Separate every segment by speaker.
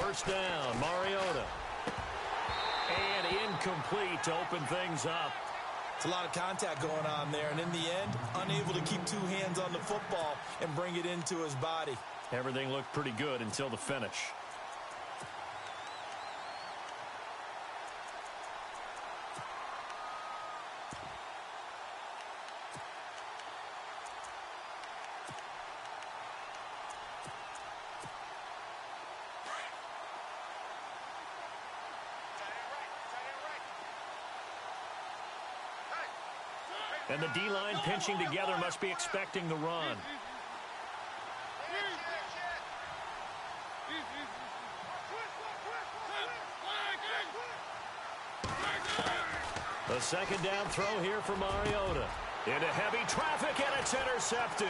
Speaker 1: First down, Mariota. And incomplete to open things up.
Speaker 2: It's a lot of contact going on there, and in the end, unable to keep two hands on the football and bring it into his body.
Speaker 1: Everything looked pretty good until the finish. And the D-line pinching together must be expecting the run. The second down throw here for Mariota. Into heavy traffic, and it's intercepted.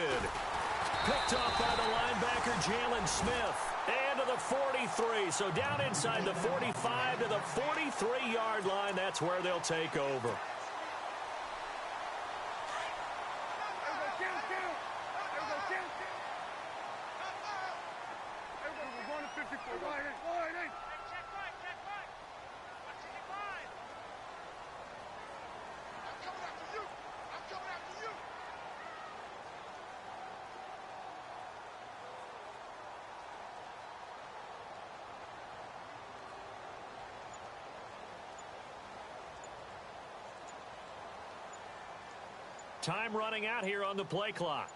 Speaker 1: Picked off by the linebacker, Jalen Smith. And to the 43. So down inside the 45 to the 43-yard line. That's where they'll take over. Time running out here on the play clock.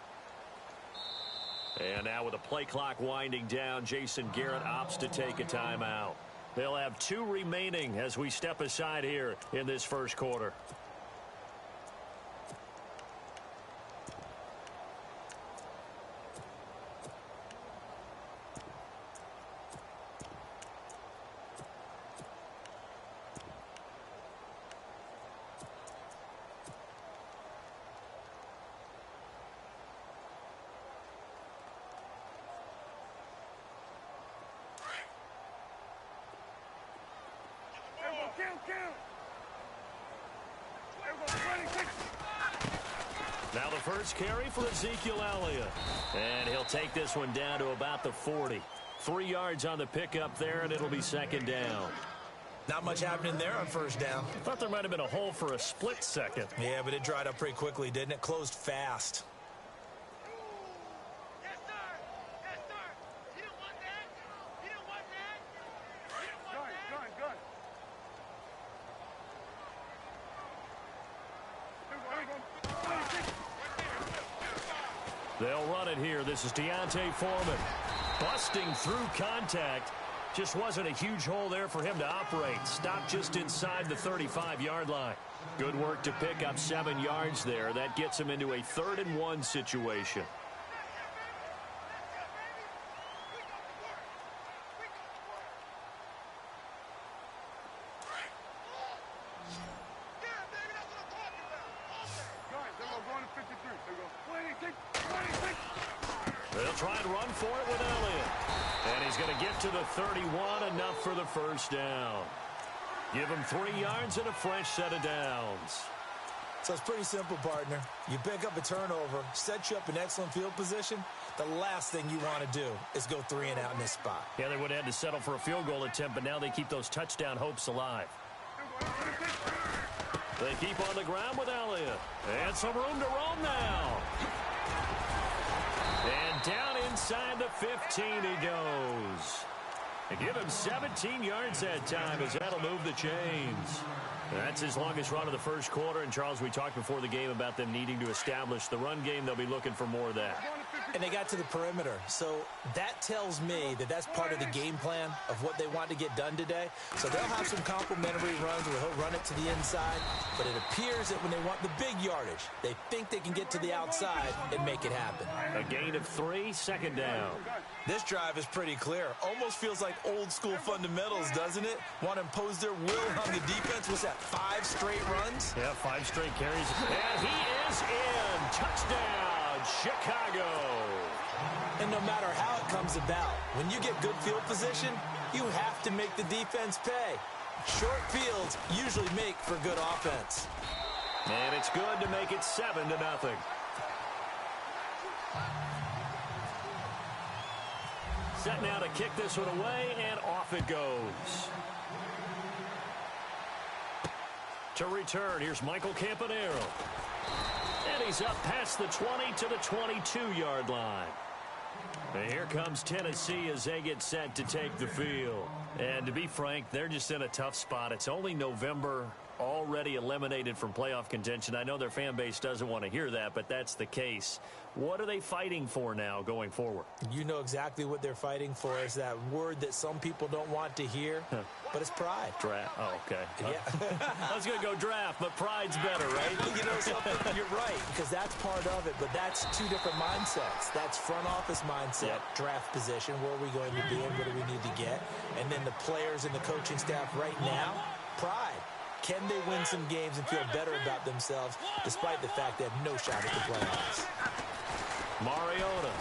Speaker 1: And now with the play clock winding down, Jason Garrett opts to take a timeout. They'll have 2 remaining as we step aside here in this first quarter. Now the first carry for Ezekiel Elliott. And he'll take this one down to about the 40. 3 yards on the pickup there, and it'll be second down.
Speaker 2: Not much happening there on first down.
Speaker 1: I thought there might have been a hole for a split second.
Speaker 2: Yeah, but it dried up pretty quickly, didn't it? Closed fast.
Speaker 1: They'll run it here. This is Deontay Foreman. Busting through contact. Just wasn't a huge hole there for him to operate. Stopped just inside the 35-yard line. Good work to pick up 7 yards there. That gets him into a 3rd and 1 situation. They'll try and run for it with Elliott. And he's going to get to the 31, enough for the first down. Give him 3 yards and a fresh set of downs.
Speaker 2: So it's pretty simple, partner. You pick up a turnover, set you up in excellent field position. The last thing you want to do is go 3 and out in this spot.
Speaker 1: Yeah, they would have had to settle for a field goal attempt, but now they keep those touchdown hopes alive. They keep on the ground with Elliott. And some room to roam now. And down inside the 15 he goes. They give him 17 yards that time as that'll move the chains. That's his longest run of the first quarter. And, Charles, we talked before the game about them needing to establish the run game. They'll be looking for more of that.
Speaker 2: And they got to the perimeter. So that tells me that that's part of the game plan of what they want to get done today. So they'll have some complimentary runs where he'll run it to the inside. But it appears that when they want the big yardage, they think they can get to the outside and make it happen.
Speaker 1: A gain of 3, second down.
Speaker 2: This drive is pretty clear. Almost feels like old school fundamentals, doesn't it? Want to impose their will on the defense. What's that, 5 straight runs?
Speaker 1: Yeah, 5 straight carries. And he is in. Touchdown, Chicago.
Speaker 2: And no matter how it comes about, when you get good field position, you have to make the defense pay. Short fields usually make for good offense.
Speaker 1: And it's good to make it 7-0. Set now to kick this one away, and off it goes. To return, here's Michael Campanero. And he's up past the 20 to the 22-yard line. And here comes Tennessee as they get set to take the field. And to be frank, they're just in a tough spot. It's only November, already eliminated from playoff contention. I know their fan base doesn't want to hear that, but that's the case. What are they fighting for now going forward?
Speaker 2: You know exactly what they're fighting for. Is that word that some people don't want to hear, but it's pride.
Speaker 1: Draft. Oh, okay.
Speaker 2: Yeah.
Speaker 1: I was going to go draft, but pride's better, right?
Speaker 2: You know something? You're right, because that's part of it, but that's two different mindsets. That's front office mindset, draft position, where are we going to be and what do we need to get? And then the players and the coaching staff right now, pride. Can they win some games and feel better about themselves despite the fact they have no shot at the playoffs?
Speaker 1: Mariota.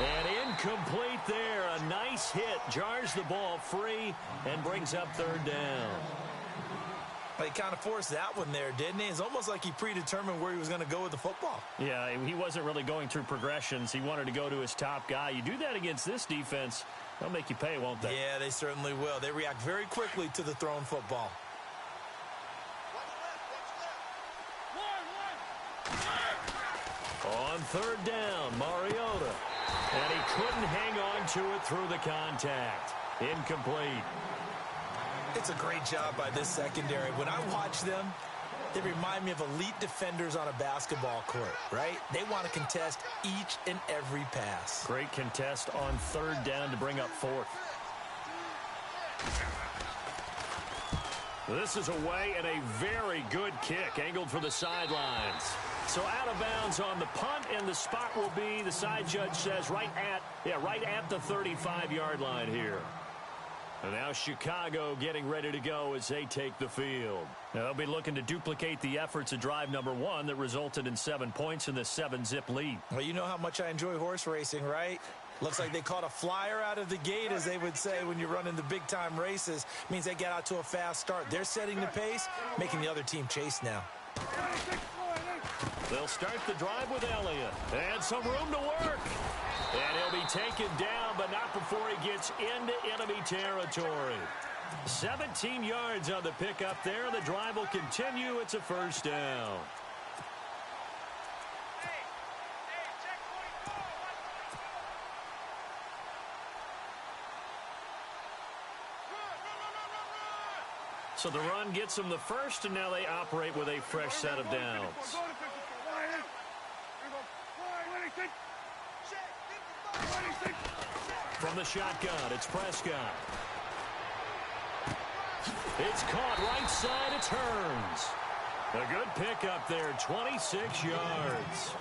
Speaker 1: And incomplete there. A nice hit. Jars the ball free and brings up third down.
Speaker 2: He kind of forced that one there, didn't he? It's almost like he predetermined where he was going to go with the football.
Speaker 1: Yeah, he wasn't really going through progressions. He wanted to go to his top guy. You do that against this defense, they'll make you pay, won't they?
Speaker 2: Yeah, they certainly will. They react very quickly to the thrown football.
Speaker 1: On third down, Mariota. And he couldn't hang on to it through the contact. Incomplete.
Speaker 2: It's a great job by this secondary. When I watch them, they remind me of elite defenders on a basketball court, right? They want to contest each and every pass.
Speaker 1: Great contest on third down to bring up fourth. This is away and a very good kick, angled for the sidelines. So out of bounds on the punt, and the spot will be, the side judge says, right at the 35-yard line here. And now Chicago getting ready to go as they take the field. Now they'll be looking to duplicate the efforts of drive number 1 that resulted in 7 points in the 7-zip lead.
Speaker 2: Well, you know how much I enjoy horse racing, right? Looks like they caught a flyer out of the gate, as they would say when you're running the big-time races. Means they get out to a fast start. They're setting the pace, making the other team chase now.
Speaker 1: They'll start the drive with Elliott. And some room to work. And he'll be taken down, but not before he gets into enemy territory. 17 yards on the pickup there. The drive will continue. It's a first down. So the run gets them the first, and now they operate with a fresh set of downs. From the shotgun, it's Prescott. It's caught right side, it turns. A good pickup there, 26 yards.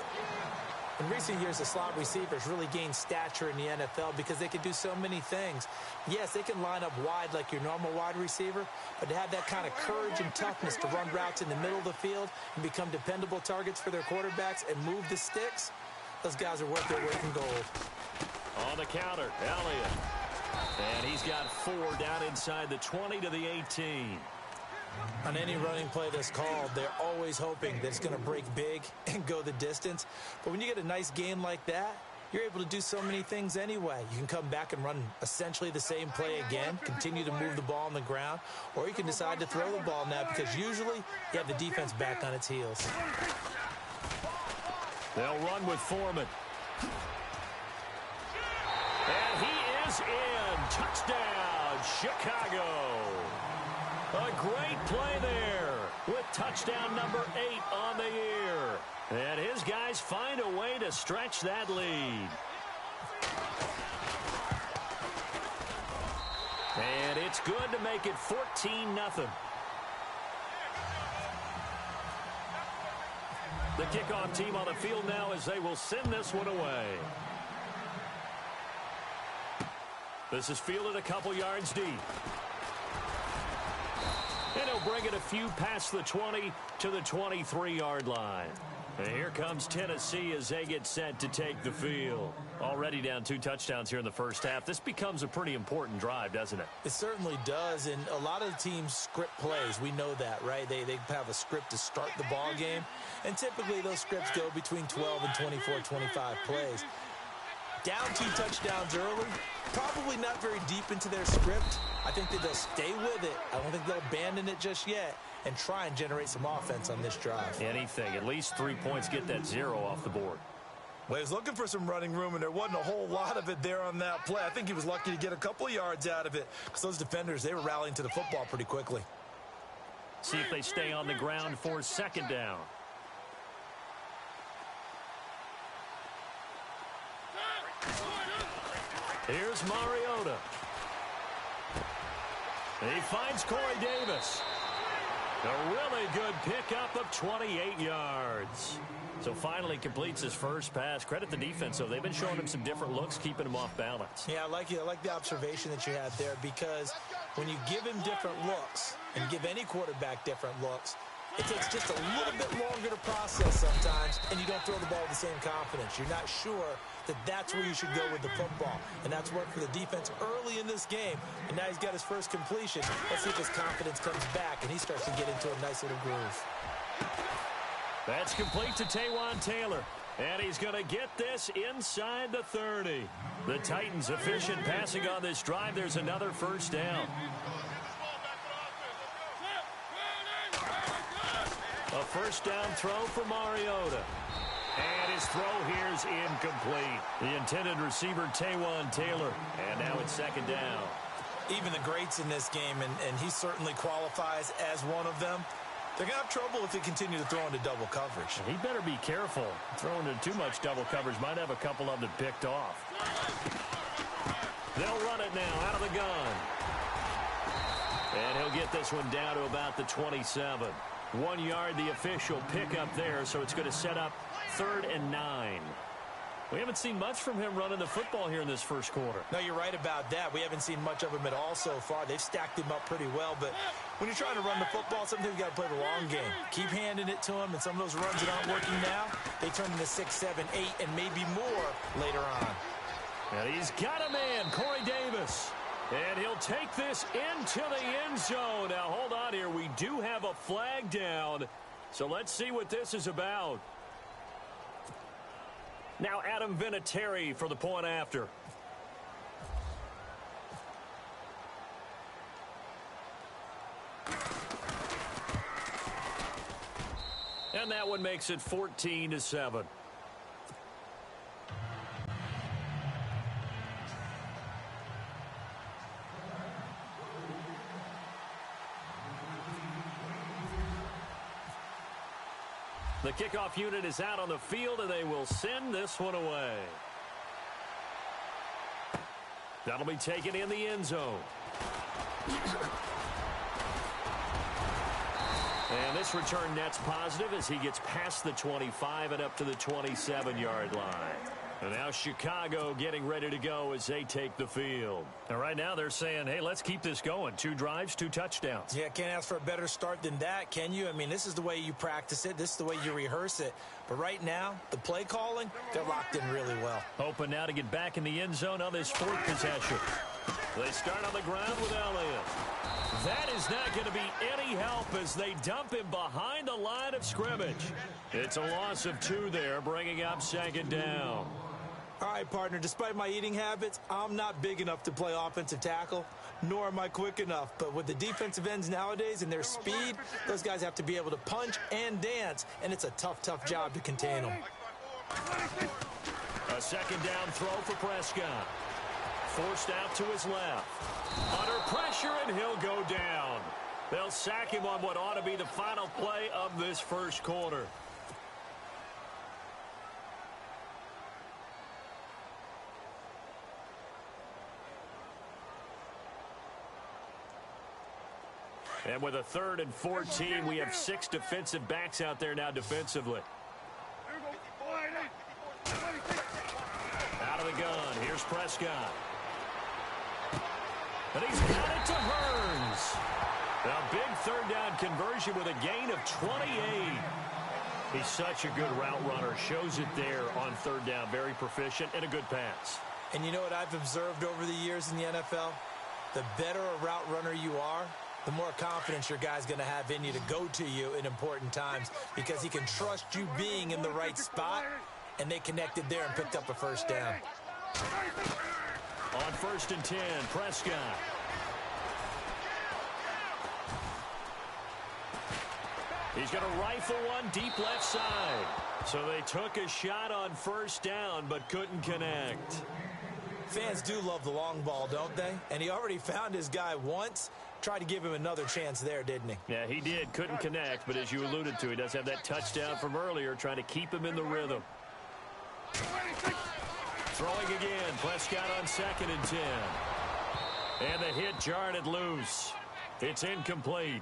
Speaker 2: In recent years, the slot receivers really gained stature in the NFL because they can do so many things. Yes, they can line up wide like your normal wide receiver, but to have that kind of courage and toughness to run routes in the middle of the field and become dependable targets for their quarterbacks and move the sticks, those guys are worth their weight in gold.
Speaker 1: On the counter, Elliott. And he's got 4 down inside the 20 to the 18.
Speaker 2: On any running play that's called, they're always hoping that it's going to break big and go the distance. But when you get a nice gain like that, you're able to do so many things anyway. You can come back and run essentially the same play again, continue to move the ball on the ground, or you can decide to throw the ball now because usually you have the defense back on its heels.
Speaker 1: They'll run with Foreman. And he is in. Touchdown, Chicago. A great play there with touchdown number 8 on the year. And his guys find a way to stretch that lead. And it's good to make it 14-0. The kickoff team on the field now as they will send this one away. This is fielded a couple yards deep. And he'll bring it a few past the 20 to the 23-yard line. And here comes Tennessee as they get set to take the field. Already down 2 touchdowns here in the first half. This becomes a pretty important drive, doesn't it?
Speaker 2: It certainly does, and a lot of the teams script plays. We know that, right? They have a script to start the ball game, and typically those scripts go between 12 and 24, 25 plays. Down 2 touchdowns early, probably not very deep into their script. I think that they'll stay with it. I don't think they'll abandon it just yet and try and generate some offense on this drive.
Speaker 1: Anything. At least 3 points, get that 0 off the board.
Speaker 3: Well, he was looking for some running room, and there wasn't a whole lot of it there on that play. I think he was lucky to get a couple of yards out of it because those defenders, they were rallying to the football pretty quickly.
Speaker 1: See if they stay on the ground for second down. Here's Mariota. He finds Corey Davis. A really good pickup of 28 yards. So finally completes his first pass. Credit the defense, though. They've been showing him some different looks, keeping him off balance.
Speaker 2: Yeah, I like the observation that you had there, because when you give him different looks and give any quarterback different looks, it takes just a little bit longer to process sometimes, and you don't throw the ball with the same confidence. You're not sure that that's where you should go with the football, and that's worked for the defense early in this game, and now he's got his first completion. Let's see if his confidence comes back, and he starts to get into a nice little groove.
Speaker 1: That's complete to Taywan Taylor, and he's going to get this inside the 30. The Titans efficient passing on this drive. There's another first down. A first down throw for Mariota. And his throw here is incomplete. The intended receiver, Taywan Taylor. And now it's second down.
Speaker 2: Even the greats in this game, and he certainly qualifies as one of them, they're going to have trouble if they continue to throw into double coverage.
Speaker 1: He better be careful. Throwing into too much double coverage might have a couple of them picked off. They'll run it now out of the gun. And he'll get this one down to about the 27. 1 yard, the official pickup there, so it's going to set up 3rd and 9. We haven't seen much from him running the football here in this first quarter.
Speaker 2: No, you're right about that. We haven't seen much of him at all so far. They've stacked him up pretty well, but when you're trying to run the football, sometimes you got to play the long game. Keep handing it to him, and some of those runs that aren't working now, they turn into 6, 7, 8, and maybe more later on.
Speaker 1: And he's got a man, Corey Davis. And he'll take this into the end zone. Now, hold on here. We do have a flag down. So let's see what this is about. Now Adam Vinatieri for the point after. And that one makes it 14-7. The kickoff unit is out on the field, and they will send this one away. That'll be taken in the end zone. And this return net's positive as he gets past the 25 and up to the 27-yard line. And now Chicago getting ready to go as they take the field. And right now they're saying, hey, let's keep this going. 2 drives, 2 touchdowns.
Speaker 2: Yeah, can't ask for a better start than that, can you? I mean, this is the way you practice it. This is the way you rehearse it. But right now, the play calling, they're locked in really well.
Speaker 1: Hoping now to get back in the end zone on this 4th possession. They start on the ground with Elliott. That is not going to be any help as they dump him behind the line of scrimmage. It's a loss of 2 there, bringing up 2nd down.
Speaker 2: All right, partner, despite my eating habits, I'm not big enough to play offensive tackle, nor am I quick enough. But with the defensive ends nowadays and their speed, those guys have to be able to punch and dance, and it's a tough, tough job to contain them.
Speaker 1: A 2nd down throw for Prescott. Forced out to his left. Under pressure, and he'll go down. They'll sack him on what ought to be the final play of this first quarter. And with a 3rd and 14, we have 6 defensive backs out there now defensively. Out of the gun, here's Prescott. And he's got it to Hearns. A big 3rd down conversion with a gain of 28. He's such a good route runner. Shows it there on 3rd down. Very proficient and a good pass.
Speaker 2: And you know what I've observed over the years in the NFL? The better a route runner you are, the more confidence your guy's going to have in you to go to you in important times, because he can trust you being in the right spot, and they connected there and picked up a 1st down.
Speaker 1: On 1st and 10, Prescott. He's going to rifle one deep left side. So they took a shot on 1st down, but couldn't connect.
Speaker 2: Fans do love the long ball, don't they? And he already found his guy once. Tried to give him another chance there, didn't he?
Speaker 1: Yeah, he did. Couldn't connect, but as you alluded to, he does have that touchdown from earlier, trying to keep him in the rhythm. Throwing again. Prescott on 2nd and 10. And the hit jarred it loose. It's incomplete.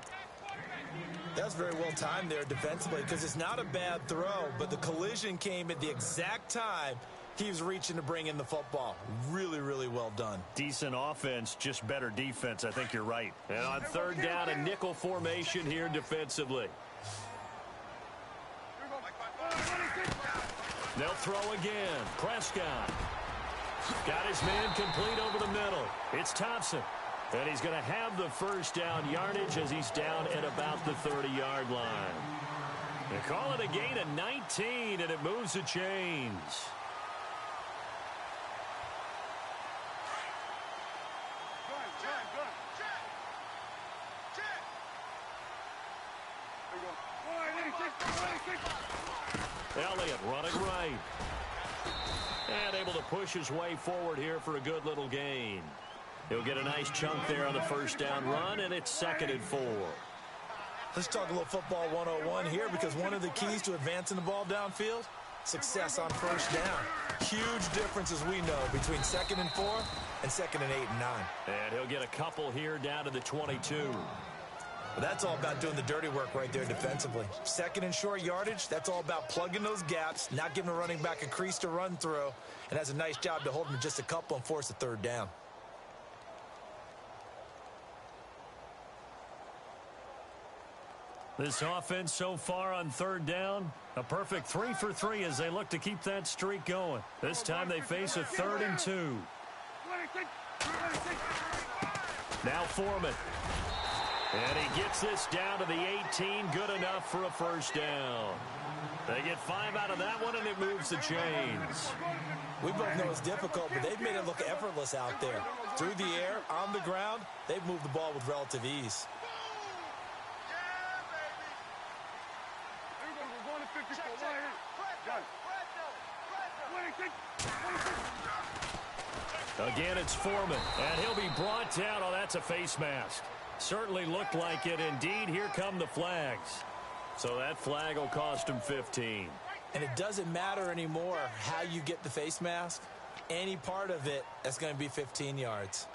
Speaker 2: That's very well timed there defensively because it's not a bad throw, but the collision came at the exact time he was reaching to bring in the football. Really, really well done.
Speaker 1: Decent offense, just better defense. I think you're right. And on 3rd down, a nickel formation here defensively. They'll throw again. Prescott. Got his man complete over the middle. It's Thompson. And he's going to have the 1st down yardage as he's down at about the 30-yard line. They call it a gain of 19, and it moves the chains. Elliott running right. And able to push his way forward here for a good little gain. He'll get a nice chunk there on the 1st down run, and it's 2nd and 4.
Speaker 2: Let's talk a little football 101 here because one of the keys to advancing the ball downfield, success on 1st down. Huge difference, as we know, between 2nd and 4 and 2nd and 8 and 9.
Speaker 1: And he'll get a couple here down to the 22.
Speaker 2: Well, that's all about doing the dirty work right there defensively. 2nd and short yardage, that's all about plugging those gaps, not giving a running back a crease to run through, and has a nice job to hold him to just a couple and force a 3rd down.
Speaker 1: This offense so far on 3rd down, a perfect 3 for 3 as they look to keep that streak going. This time they face a 3rd and 2. Now Foreman. And he gets this down to the 18, good enough for a 1st down. They get 5 out of that one, and it moves the chains.
Speaker 2: We both know it's difficult, but they've made it look effortless out there. Through the air, on the ground, they've moved the ball with relative ease.
Speaker 1: Again, it's Foreman, and he'll be brought down. Oh, that's a face mask. Certainly looked like it. Indeed, here come the flags. So that flag will cost him 15.
Speaker 2: And it doesn't matter anymore how you get the face mask. Any part of it, that's going to be 15 yards.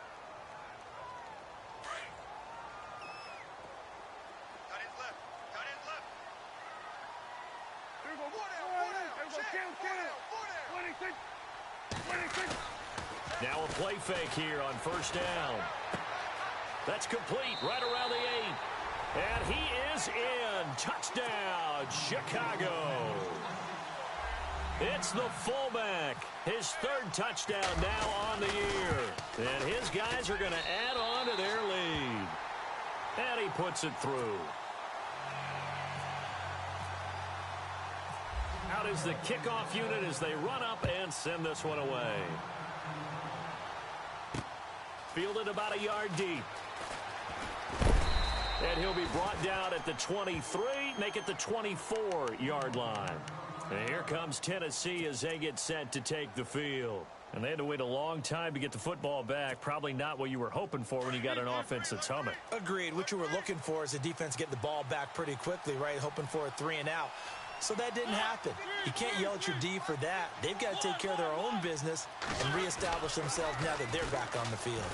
Speaker 1: Now a play fake here on 1st down. That's complete right around the 8. And he is in. Touchdown, Chicago. It's the fullback. His 3rd touchdown now on the year. And his guys are going to add on to their lead. And he puts it through. Out is the kickoff unit as they run up and send this one away. Fielded about a yard deep. And he'll be brought down at the 23, make it the 24-yard line. And here comes Tennessee as they get set to take the field. And they had to wait a long time to get the football back. Probably not what you were hoping for when you got an offense that's humming.
Speaker 2: Agreed. What you were looking for is the defense getting the ball back pretty quickly, right? Hoping for a 3 and out. So that didn't happen. You can't yell at your D for that. They've got to take care of their own business and reestablish themselves now that they're back on the field.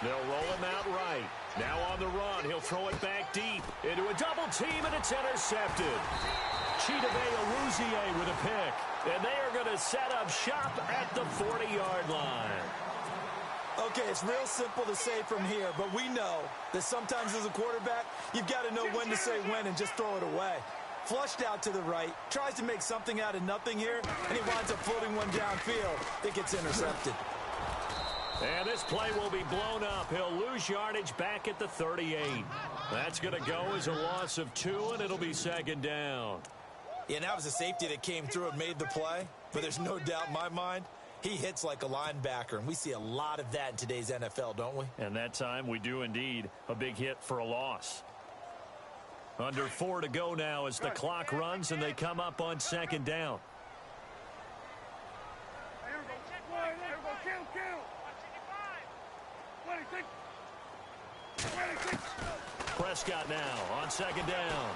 Speaker 1: They'll roll him out right. Now on the run, he'll throw it back deep into a double team, and it's intercepted. Chidobe Awuzie with a pick. And they are going to set up shop at the 40-yard line.
Speaker 2: Okay, it's real simple to say from here, but we know that sometimes as a quarterback, you've got to know when to say when and just throw it away. Flushed out to the right, tries to make something out of nothing here, and he winds up floating one downfield. It gets intercepted.
Speaker 1: And this play will be blown up. He'll lose yardage back at the 38. That's going to go as a loss of 2, and it'll be 2nd down.
Speaker 2: Yeah, and that was a safety that came through and made the play, but there's no doubt in my mind He hits like a linebacker, and we see a lot of that in today's NFL, don't we?
Speaker 1: And that time we do indeed. A big hit for a loss. Under 4 to go now as the clock runs and they come up on second down. Prescott now on second down.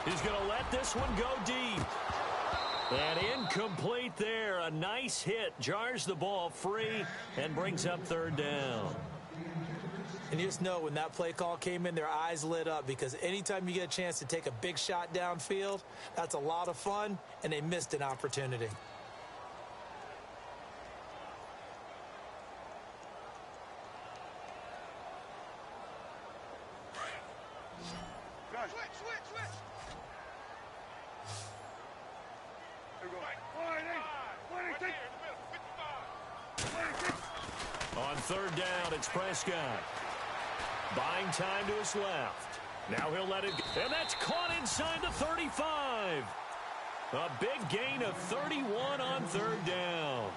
Speaker 1: He's going to let this one go deep. And incomplete there. A nice hit. Jars the ball free and brings up third down.
Speaker 2: And you just know when that play call came in, their eyes lit up, because anytime you get a chance to take a big shot downfield, that's a lot of fun, and they missed an opportunity.
Speaker 1: On third down, it's Prescott. Buying time to his left. Now he'll let it go. And that's caught inside the 35. A big gain of 31 on third down.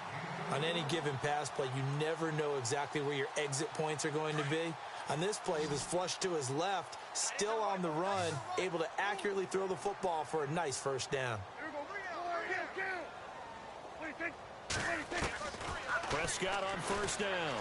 Speaker 2: On any given pass play, you never know exactly where your exit points are going to be. On this play, he was flushed to his left, still on the run, able to accurately throw the football for a nice first down.
Speaker 1: Prescott on first down.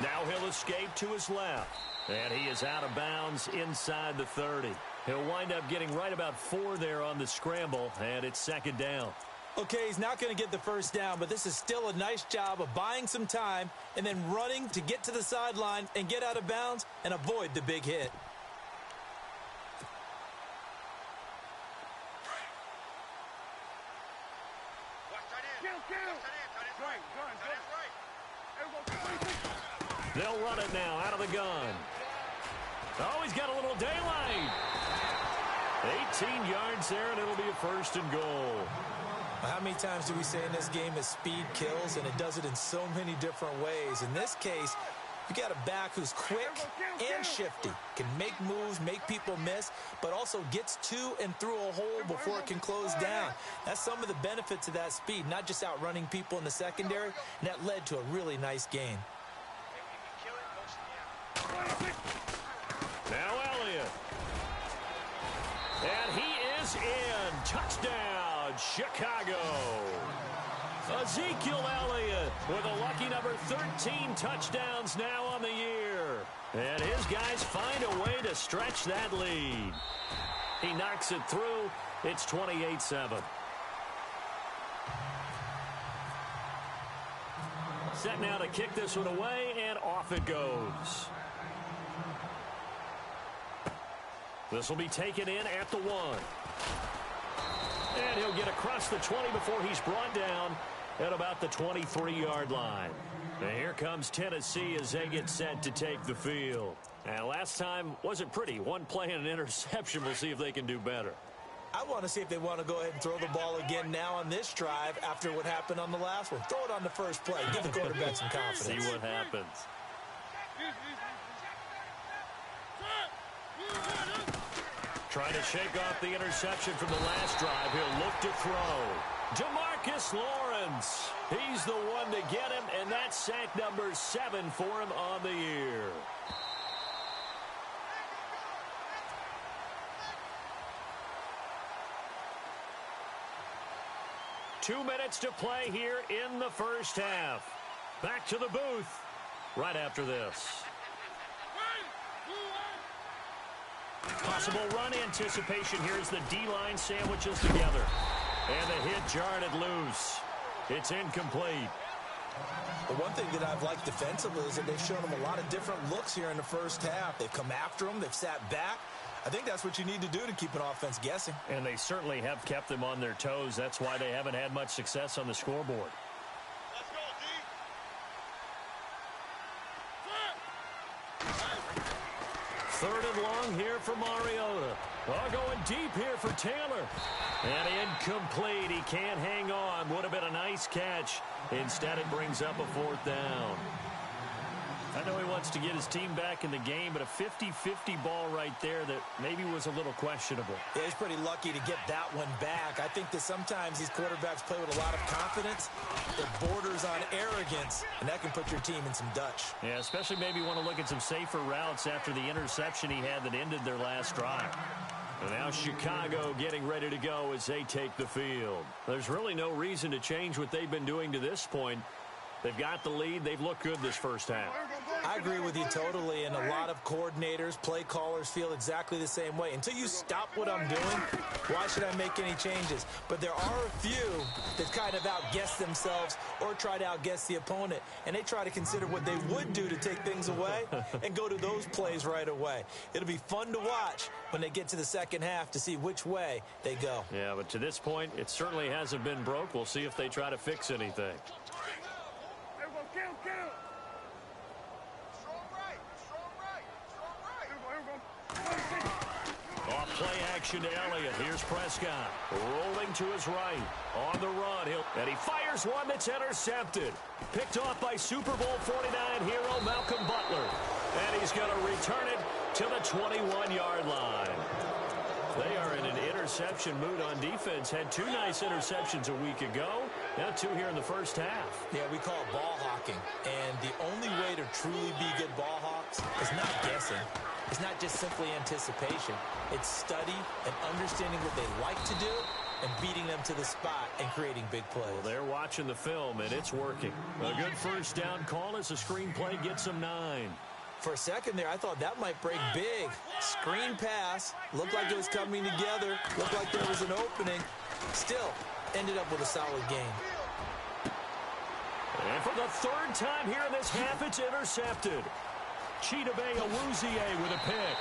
Speaker 1: Now he'll escape to his left. And he is out of bounds inside the 30. He'll wind up getting right about 4 there on the scramble, and it's second down.
Speaker 2: Okay, he's not going to get the first down, but this is still a nice job of buying some time and then running to get to the sideline and get out of bounds and avoid the big hit.
Speaker 1: They'll run it now out of the gun. Oh, he's got a little daylight. 18 yards there, and it'll be a first and goal.
Speaker 2: How many times do we say in this game that speed kills, and it does it in so many different ways? In this case, you got a back who's quick and shifty, can make moves, make people miss, but also gets to and through a hole before it can close down. That's some of the benefits of that speed, not just outrunning people in the secondary, and that led to a really nice gain.
Speaker 1: Now Elliott. And he is in. Touchdown, Chicago. Ezekiel Elliott with a lucky number 13 touchdowns now on the year. And his guys find a way to stretch that lead. He knocks it through. It's 28-7. Set now to kick this one away, and off it goes. This will be taken in at the 1. And he'll get across the 20 before he's brought down at about the 23-yard line. And here comes Tennessee as they get set to take the field. And last time wasn't pretty. One play and an interception. We'll see if they can do better.
Speaker 2: I want to see if they want to go ahead and throw the ball again now on this drive after what happened on the last one. Throw it on the first play. Give the quarterback some confidence.
Speaker 1: See what happens. Trying to shake off the interception from the last drive. He'll look to throw. DeMarcus Lawrence. He's the one to get him, and that's sack number 7 for him on the year. Two minutes to play here in the first half. Back to the booth right after this. Possible run anticipation here as the D-line sandwiches together. And the hit jarred it loose. It's incomplete.
Speaker 2: The one thing that I've liked defensively is that they've shown them a lot of different looks here in the first half. They've come after them. They've sat back. I think that's what you need to do to keep an offense guessing.
Speaker 1: And they certainly have kept them on their toes. That's why they haven't had much success on the scoreboard.
Speaker 4: Let's go, D.
Speaker 1: Third and long here for Mariota. Oh, going deep here for Taylor. And incomplete. He can't hang on. Would have been a nice catch. Instead, it brings up a fourth down. I know he wants to get his team back in the game, but a 50-50 ball right there that maybe was a little questionable.
Speaker 2: Yeah, he's pretty lucky to get that one back. I think that sometimes these quarterbacks play with a lot of confidence. It borders on arrogance, and that can put your team in some Dutch.
Speaker 1: Yeah, especially maybe want to look at some safer routes after the interception he had that ended their last drive. And now Chicago getting ready to go as they take the field. There's really no reason to change what they've been doing to this point. They've got the lead. They've looked good this first half.
Speaker 2: I agree with you totally, and a lot of coordinators, play callers feel exactly the same way. Until you stop what I'm doing, why should I make any changes? But there are a few that kind of outguess themselves or try to outguess the opponent, and they try to consider what they would do to take things away and go to those plays right away. It'll be fun to watch when they get to the second half to see which way they go.
Speaker 1: Yeah, but to this point, it certainly hasn't been broke. We'll see if they try to fix anything. Off play action to Elliott. Here's Prescott rolling to his right. On the run. And he fires one that's intercepted. Picked off by Super Bowl 49 hero Malcolm Butler. And he's going to return it to the 21-yard line. They are in an interception mood on defense. Had two nice interceptions a week ago. Now two here in the first half.
Speaker 2: Yeah, we call it ball hawking. And the only way to truly be good ball hawks is not guessing. It's not just simply anticipation. It's study and understanding what they like to do and beating them to the spot and creating big plays.
Speaker 1: Well, they're watching the film, and it's working. A good first down call as the screenplay gets them 9.
Speaker 2: For a second there, I thought that might break big. Screen pass. Looked like it was coming together. Looked like there was an opening. Still, ended up with a solid game.
Speaker 1: And for the third time here in this half, it's intercepted. Chidobe Awuzie with a pick.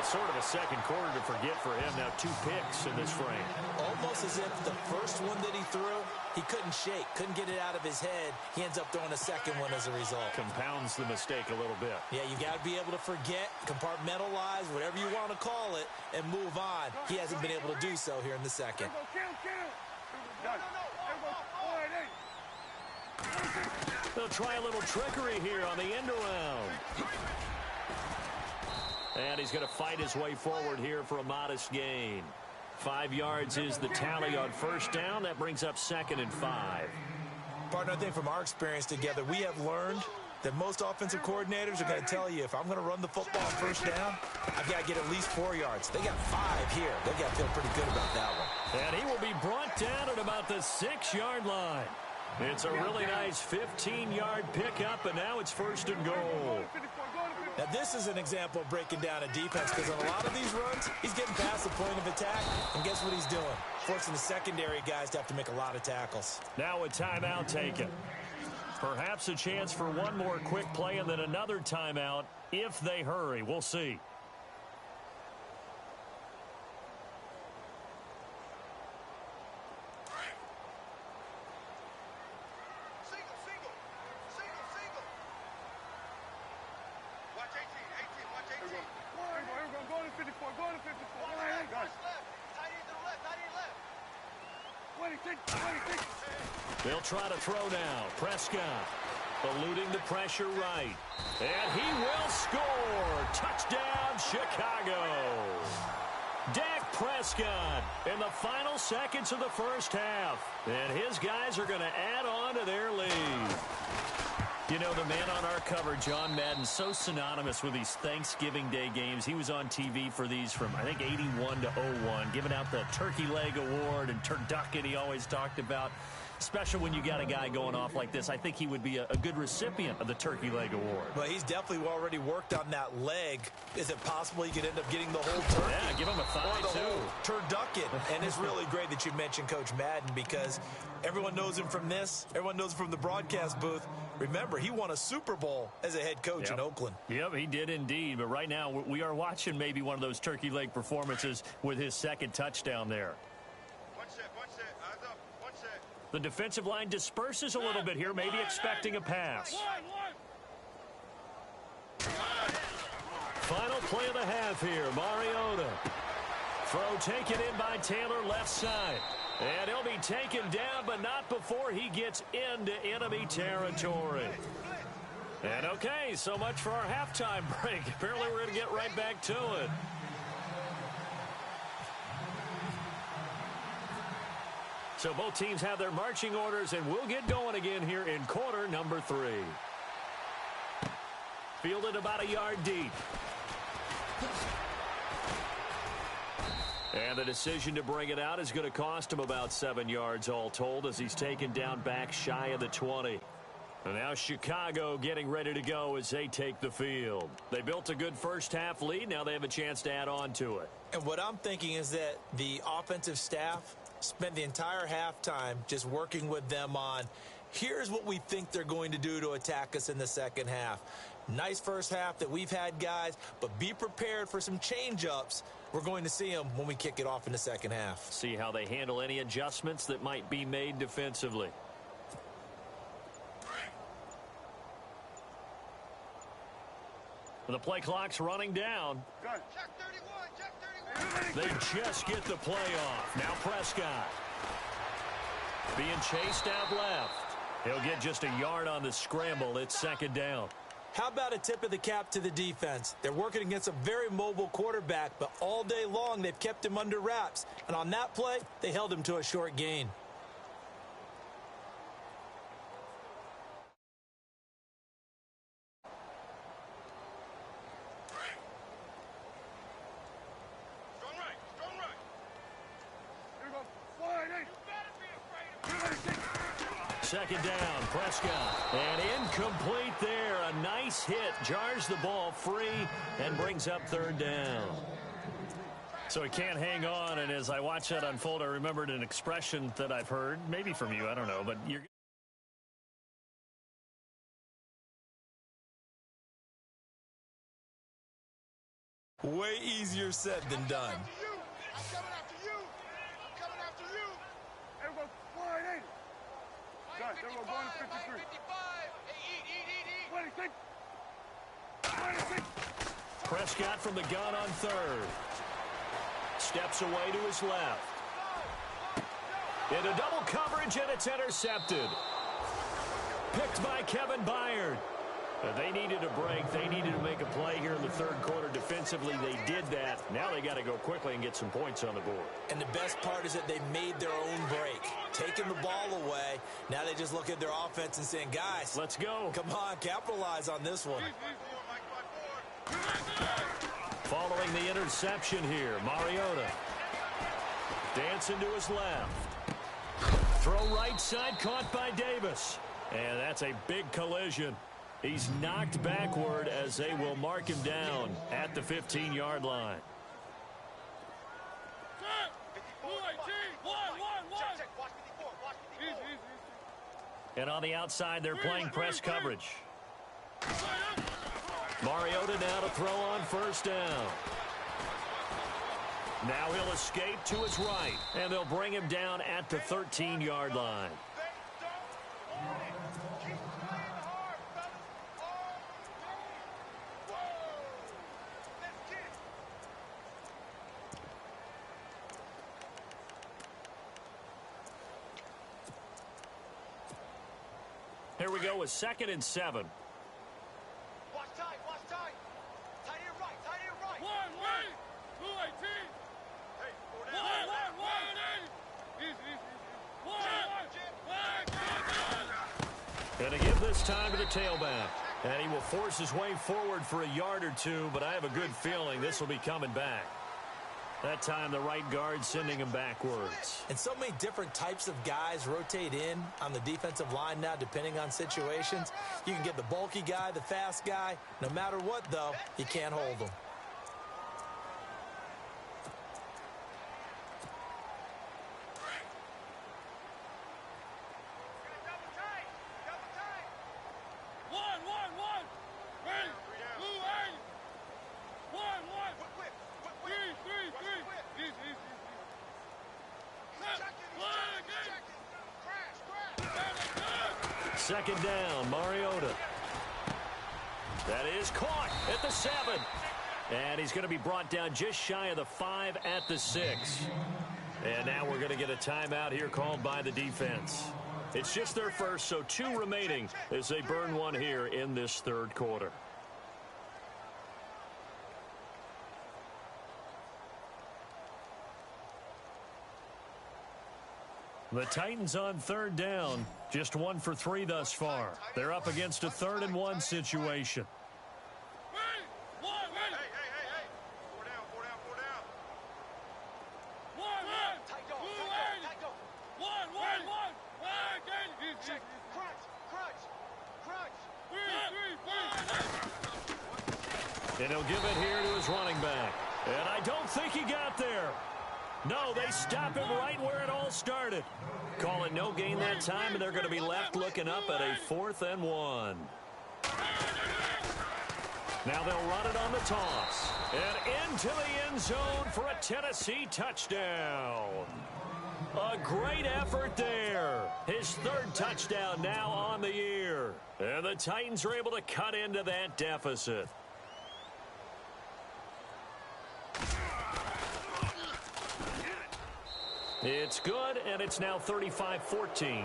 Speaker 1: Sort of a second quarter to forget for him. Now 2 picks in this frame.
Speaker 2: Almost as if the first one that he threw, he couldn't shake, couldn't get it out of his head. He ends up throwing a second one as a result.
Speaker 1: Compounds the mistake a little bit.
Speaker 2: Yeah, you got to be able to forget, compartmentalize, whatever you want to call it, and move on. He hasn't been able to do so here in the second.
Speaker 1: They'll try a little trickery here on the end around. And he's going to fight his way forward here for a modest gain. 5 yards is the tally on first down. That brings up 2nd and 5.
Speaker 2: Partner, I think from our experience together, we have learned that most offensive coordinators are going to tell you, if I'm going to run the football on first down, I've got to get at least 4 yards. They got 5 here. They got to feel pretty good about that one.
Speaker 1: And he will be brought down at about the 6-yard line. It's a really nice 15-yard pickup, and now it's 1st and goal.
Speaker 2: Now, this is an example of breaking down a defense, because on a lot of these runs, he's getting past the point of attack, and guess what he's doing? Forcing the secondary guys to have to make a lot of tackles.
Speaker 1: Now a timeout taken. Perhaps a chance for one more quick play and then another timeout if they hurry. We'll see. They'll try to throw now. Prescott eluding the pressure right. And he will score. Touchdown, Chicago. Dak Prescott in the final seconds of the first half. And his guys are going to add on to their lead. You know, the man on our cover, John Madden, so synonymous with these Thanksgiving Day games. He was on TV for these from, I think, 81 to 01, giving out the Turkey Leg Award and turducken he always talked about. Especially when you got a guy going off like this. I think he would be a good recipient of the Turkey Leg Award.
Speaker 2: Well, he's definitely already worked on that leg. Is it possible he could end up getting the whole turkey?
Speaker 1: Yeah, give him a thigh,
Speaker 2: or the
Speaker 1: too.
Speaker 2: whole turducken. And it's really great that you mentioned Coach Madden, because everyone knows him from this. Everyone knows him from the broadcast booth. Remember, he won a Super Bowl as a head coach in Oakland.
Speaker 1: Yep, he did indeed. But right now, we are watching maybe one of those turkey leg performances with his second touchdown there.
Speaker 4: One set, eyes up, one set.
Speaker 1: The defensive line disperses a little bit here, maybe expecting a pass. Final play of the half here, Mariota. Throw taken in by Taylor, left side. And he'll be taken down, but not before he gets into enemy territory. And okay, so much for our halftime break. Apparently we're going to get right back to it. So both teams have their marching orders, and we'll get going again here in quarter number 3. Fielded about a yard deep. And the decision to bring it out is going to cost him about 7 yards all told as he's taken down back shy of the 20. And now Chicago getting ready to go as they take the field. They built a good first half lead. Now they have a chance to add on to it.
Speaker 2: And what I'm thinking is that the offensive staff spent the entire halftime just working with them on, here's what we think they're going to do to attack us in the second half. Nice first half that we've had, guys, but be prepared for some change-ups. We're going to see them when we kick it off in the second half.
Speaker 1: See how they handle any adjustments that might be made defensively. The play clock's running down.
Speaker 4: Check 31, check 31.
Speaker 1: They just get the play off. Now Prescott. Being chased out left. He'll get just a yard on the scramble. It's second down.
Speaker 2: How about a tip of the cap to the defense? They're working against a very mobile quarterback, but all day long they've kept him under wraps. And on that play, they held him to a short gain.
Speaker 1: Second down, Prescott. And incomplete there. A nice hit. Jars the ball free and brings up third down. So he can't hang on, and as I watch that unfold, I remembered an expression that I've heard, maybe from you, I don't know, but you're...
Speaker 2: Way easier said than done.
Speaker 4: I'm coming after you. I'm coming after you. Everyone, wide 80. Guys, everyone going to 53. 55. 26.
Speaker 1: Prescott from the gun on third. Steps away to his left. Into double coverage, and it's intercepted. Picked by Kevin Byard. They needed a break. They needed to make a play here in the third quarter defensively. They did that. Now they got to go quickly and get some points on the board.
Speaker 2: And the best part is that they made their own break. Taking the ball away. Now they just look at their offense and saying, guys,
Speaker 1: let's go.
Speaker 2: Come on, capitalize on this one.
Speaker 1: Following the interception here, Mariota. Dancing to his left. Throw right side, caught by Davis. And that's a big collision. He's knocked backward as they will mark him down at the 15-yard line. And on the outside, they're playing press coverage. Mariota now to throw on first down. Now he'll escape to his right, and they'll bring him down at the 13-yard line. Here we go with 2nd and 7.
Speaker 4: Watch tight, watch tight. Tight to your right, tight to your right.
Speaker 5: 218.
Speaker 4: Hey, four down.
Speaker 1: Going to give this time to the tailback. And he will force his way forward for a yard or two, but I have a good feeling this will be coming back. That time, the right guard sending him backwards.
Speaker 2: And so many different types of guys rotate in on the defensive line now, depending on situations. You can get the bulky guy, the fast guy. No matter what, though, you can't hold them.
Speaker 1: Second down, Mariota. That is caught at the 7. And he's going to be brought down just shy of the 5 at the 6. And now we're going to get a timeout here called by the defense. It's just their first, so 2 remaining as they burn one here in this third quarter. The Titans on third down, just 1 for 3 thus far. They're up against a 3rd and 1 situation. And he'll give it here to his running back. And I don't think he got there. No, they stop him right where it all started. Call it no gain that time, and they're going to be left looking up at a 4th and 1. Now they'll run it on the toss. And into the end zone for a Tennessee touchdown. A great effort there. His 3rd touchdown now on the year. And the Titans are able to cut into that deficit. It's good, and it's now 35-14.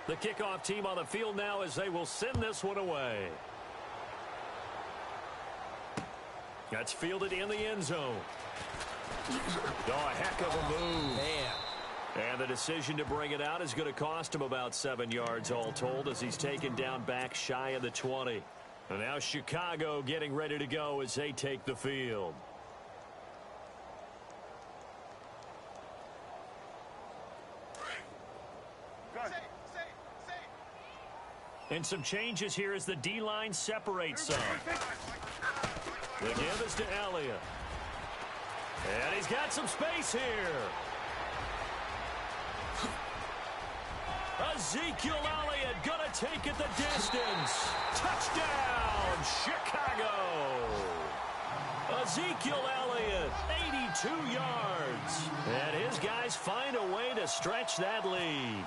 Speaker 1: The kickoff team on the field now as they will send this one away. That's fielded in the end zone. Oh, a heck of a move.
Speaker 2: Man.
Speaker 1: And the decision to bring it out is going to cost him about 7 yards all told as he's taken down back shy of the 20. And now Chicago getting ready to go as they take the field. And some changes here as the D-line separates some. The give is to Elliott. And he's got some space here. Ezekiel Elliott going to take it the distance. Touchdown, Chicago. Ezekiel Elliott, 82 yards. And his guys find a way to stretch that lead.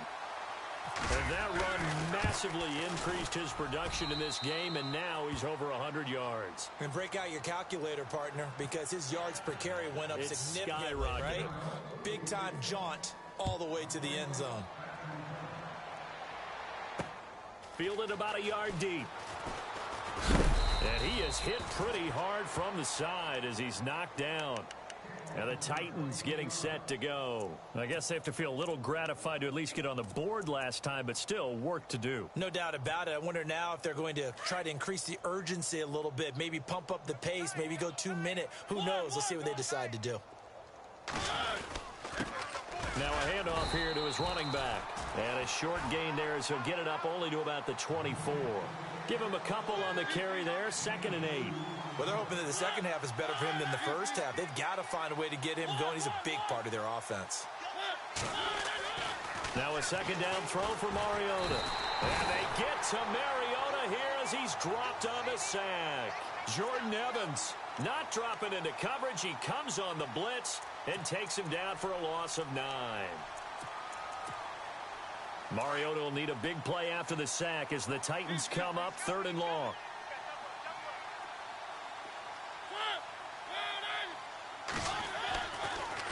Speaker 1: And that run massively increased his production in this game, and now he's over 100 yards.
Speaker 2: And break out your calculator, partner, because his yards per carry went up significantly, right? Big-time jaunt all the way to the end zone.
Speaker 1: Fielded about a yard deep. And he is hit pretty hard from the side as he's knocked down. And the Titans getting set to go. I guess they have to feel a little gratified to at least get on the board last time, but still work to do.
Speaker 2: No doubt about it. I wonder now if they're going to try to increase the urgency a little bit, maybe pump up the pace, maybe go 2-minute. Who knows? Let's see what they decide to do.
Speaker 1: Now a handoff here to his running back. And a short gain there as he'll get it up only to about the 24. Give him a couple on the carry there, 2nd and 8.
Speaker 2: Well, they're hoping that the second half is better for him than the first half. They've got to find a way to get him going. He's a big part of their offense.
Speaker 1: Now a 2nd down throw for Mariota. And they get to Mariota here as he's dropped on the sack. Jordan Evans not dropping into coverage. He comes on the blitz and takes him down for a loss of 9. Mariota will need a big play after the sack as the Titans come up 3rd and long.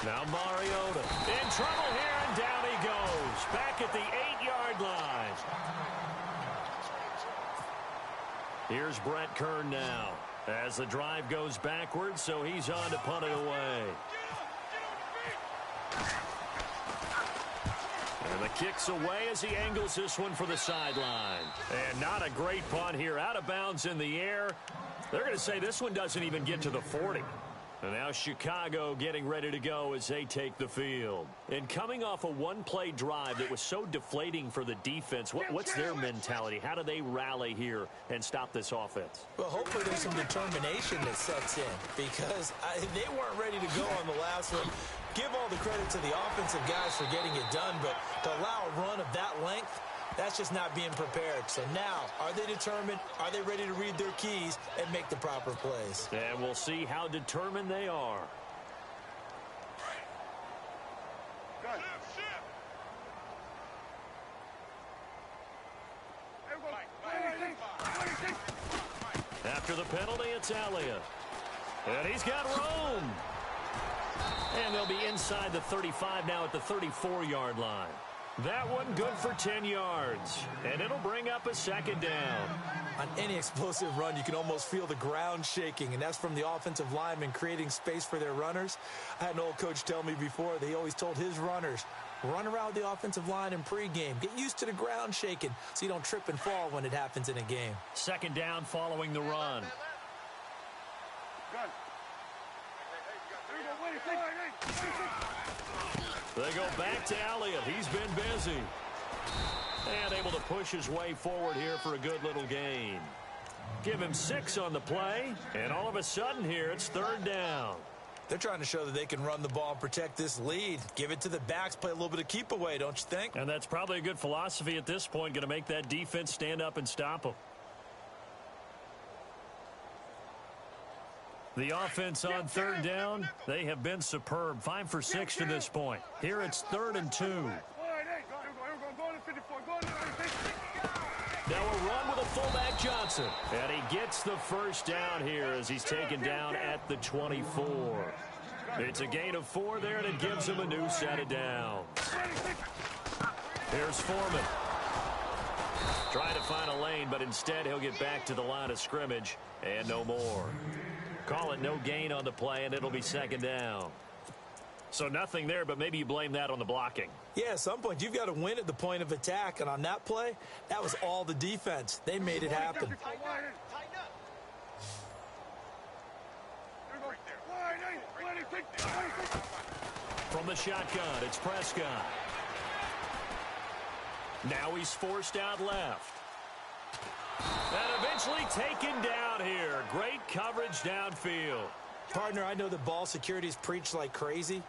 Speaker 1: Now Mariota in trouble here, and down he goes. Back at the 8-yard line. Here's Brett Kern now as the drive goes backwards, so he's on to punt it away. And the kick's away as he angles this one for the sideline. And not a great punt here. Out of bounds in the air. They're going to say this one doesn't even get to the 40. And now Chicago getting ready to go as they take the field. And coming off a one-play drive that was so deflating for the defense, what's their mentality? How do they rally here and stop this offense?
Speaker 2: Well, hopefully there's some determination that sets in because they weren't ready to go on the last one. Give all the credit to the offensive guys for getting it done, but to allow a run of that length, that's just not being prepared. So now, are they determined? Are they ready to read their keys and make the proper plays?
Speaker 1: And we'll see how determined they are. After the penalty, it's Elliott. And he's got room. And they'll be inside the 35 now at the 34-yard line. That one good for 10 yards. And it'll bring up a second down.
Speaker 2: On any explosive run, you can almost feel the ground shaking, and that's from the offensive linemen creating space for their runners. I had an old coach tell me before, he always told his runners, run around the offensive line in pregame. Get used to the ground shaking so you don't trip and fall when it happens in a game.
Speaker 1: Second down following the run. They go back to Elliott. He's been busy. And able to push his way forward here for a good little gain. Give him 6 on the play, and all of a sudden here it's third down.
Speaker 2: They're trying to show that they can run the ball and protect this lead. Give it to the backs, play a little bit of keep away, don't you think?
Speaker 1: And that's probably a good philosophy at this point, going to make that defense stand up and stop them. The offense on third down, they have been superb. 5 for 6 to this point. Here it's 3rd and 2. Now a run with a fullback Johnson. And he gets the first down here as he's taken down at the 24. It's a gain of 4 there, and it gives him a new set of downs. Here's Foreman. Trying to find a lane, but instead he'll get back to the line of scrimmage and no more. Call it no gain on the play, and it'll be second down. So nothing there, but maybe you blame that on the blocking.
Speaker 2: Yeah, at some point, you've got to win at the point of attack. And on that play, that was all the defense. They made it happen.
Speaker 1: From the shotgun, it's Prescott. Now he's forced out left. And eventually taken down here. Great coverage downfield.
Speaker 2: Partner, I know the ball security is preached like crazy,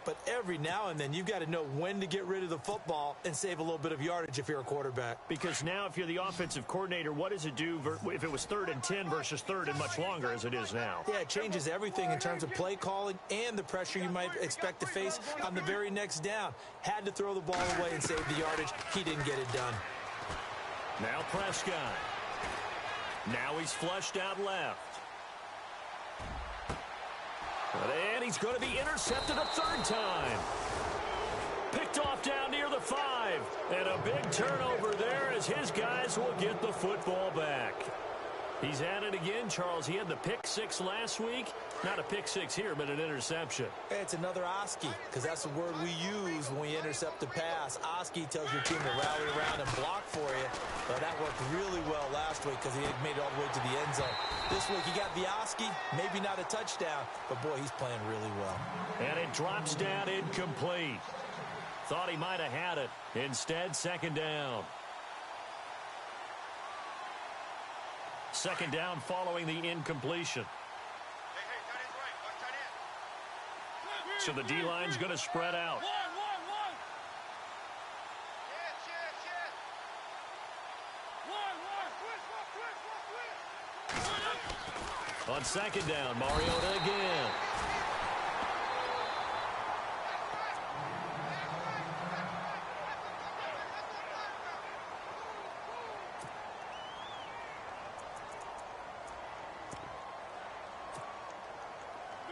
Speaker 2: but every now and then you've got to know when to get rid of the football and save a little bit of yardage if you're a quarterback.
Speaker 1: Because now if you're the offensive coordinator, what does it do if it was 3rd and 10 versus 3rd and much longer as it is now?
Speaker 2: Yeah, it changes everything in terms of play calling and the pressure you might expect to face on the very next down. Had to throw the ball away and save the yardage. He didn't get it done.
Speaker 1: Now Prescott. Now he's flushed out left. And he's going to be intercepted a 3rd time. Picked off down near the 5. And a big turnover there as his guys will get the football back. He's at it again, Charles. He had the pick 6 last week. Not a pick 6 here, but an interception.
Speaker 2: Hey, it's another Oski, because that's the word we use when we intercept the pass. Oski tells your team to rally around and block for you. But that worked really well last week because he made it all the way to the end zone. This week he got the Oski, maybe not a touchdown, but boy, he's playing really well.
Speaker 1: And it drops down incomplete. Thought he might have had it. Instead, second down. Second down following the incompletion. So the D-line's going to spread out. On second down, Mariota again.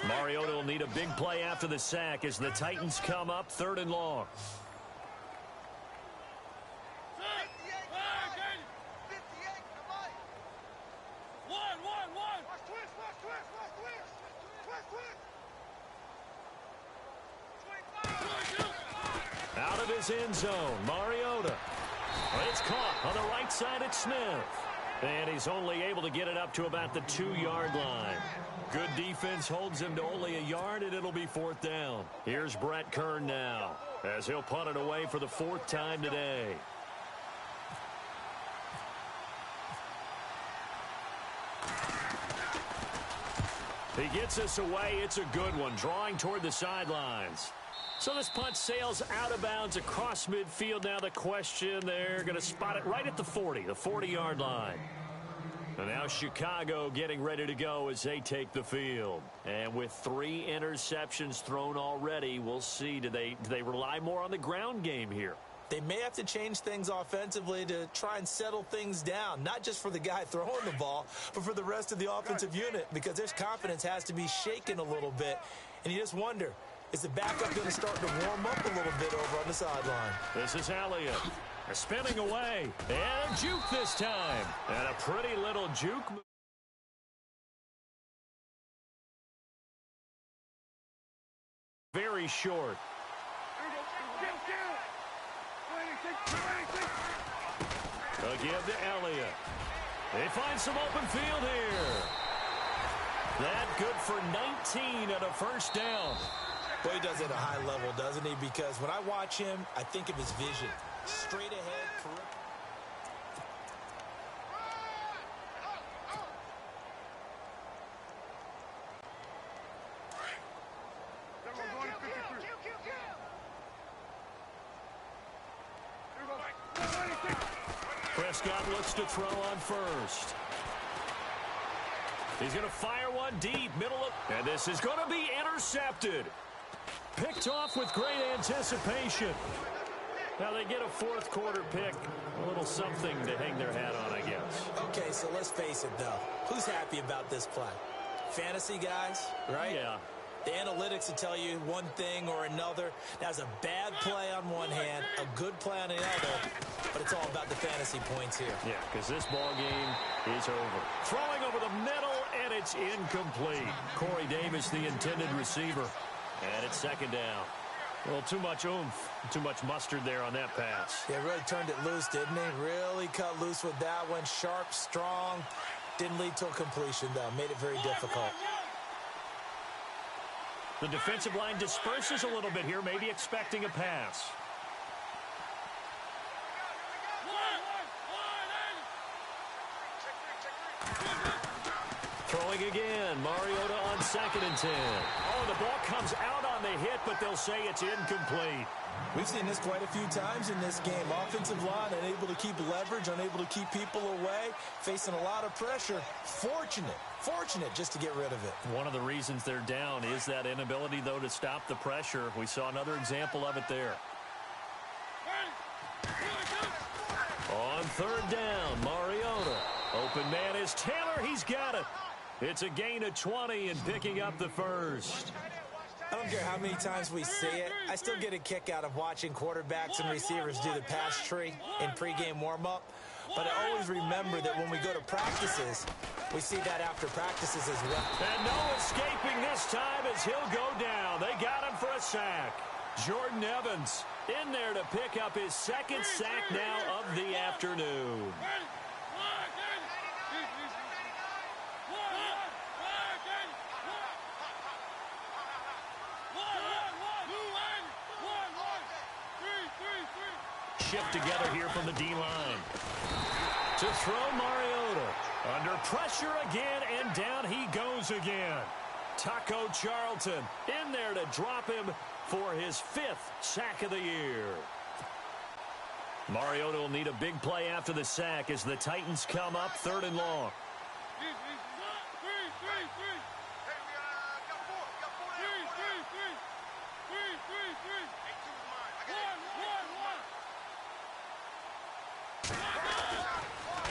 Speaker 1: Mariota will need a big play after the sack as the Titans come up 3rd and long. Out of his end zone, Mariota. It's caught on the right side at Smith. And he's only able to get it up to about the 2-yard line. Good defense holds him to only a yard, and it'll be 4th down. Here's Brett Kern now as he'll punt it away for the 4th time today. He gets us away. It's a good one, drawing toward the sidelines. So this punt sails out of bounds across midfield. Now the question, they're going to spot it right at the 40-yard line. And now Chicago getting ready to go as they take the field. And with 3 interceptions thrown already, we'll see. Do they rely more on the ground game here?
Speaker 2: they may have to change things offensively to try and settle things down, not just for the guy throwing the ball, but for the rest of the offensive unit, because their confidence has to be shaken a little bit. And you just wonder, is the backup going to start to warm up a little bit over on the sideline?
Speaker 1: This is Elliott. They're spinning away. And a juke this time. And a pretty little juke. Very short. Again to Elliott. They find some open field here. That good for 19 and a first down.
Speaker 2: Well, he does it at a high level, doesn't he? Because when I watch him, I think of his vision. Straight ahead,
Speaker 1: Prescott looks to throw on first. He's going to fire one deep, middle of, and this is going to be intercepted. Picked off with great anticipation. Now they get a fourth quarter pick. A little something to hang their hat on, I guess.
Speaker 2: Okay, so let's face it, though. Who's happy about this play? Fantasy guys, right?
Speaker 1: Yeah.
Speaker 2: The analytics will tell you one thing or another. That's a bad play on one hand, a good play on the other, but it's all about the fantasy points here.
Speaker 1: Yeah, because this ball game is over. Throwing over the middle, and it's incomplete. Corey Davis, the intended receiver. And it's second down. A little too much oomph, too much mustard there on that pass.
Speaker 2: Yeah, really turned it loose, didn't he? Really cut loose with that one. Sharp, strong. Didn't lead to a completion, though. Made it very difficult.
Speaker 1: The defensive line disperses a little bit here, maybe expecting a pass. Throwing again, Mariota on 2nd and 10. Oh, the ball comes out on the hit, but they'll say it's incomplete.
Speaker 2: We've seen this quite a few times in this game. Offensive line unable to keep leverage, unable to keep people away, facing a lot of pressure. Fortunate just to get rid of it.
Speaker 1: One of the reasons they're down is that inability, though, to stop the pressure. We saw another example of it there. On 3rd down, Mariota. Open man is Taylor. He's got it. It's a gain of 20 and picking up the first.
Speaker 2: I don't care how many times we see it. I still get a kick out of watching quarterbacks and receivers do the pass tree in pregame warm-up. But I always remember that when we go to practices, we see that after practices as well.
Speaker 1: And no escaping this time as he'll go down. They got him for a sack. Jordan Evans in there to pick up his 2nd sack now of the afternoon. Shift together here from the D-line. To throw Mariota. Under pressure again, and down he goes again. Taco Charlton in there to drop him for his 5th sack of the year. Mariota will need a big play after the sack as the Titans come up 3rd and long.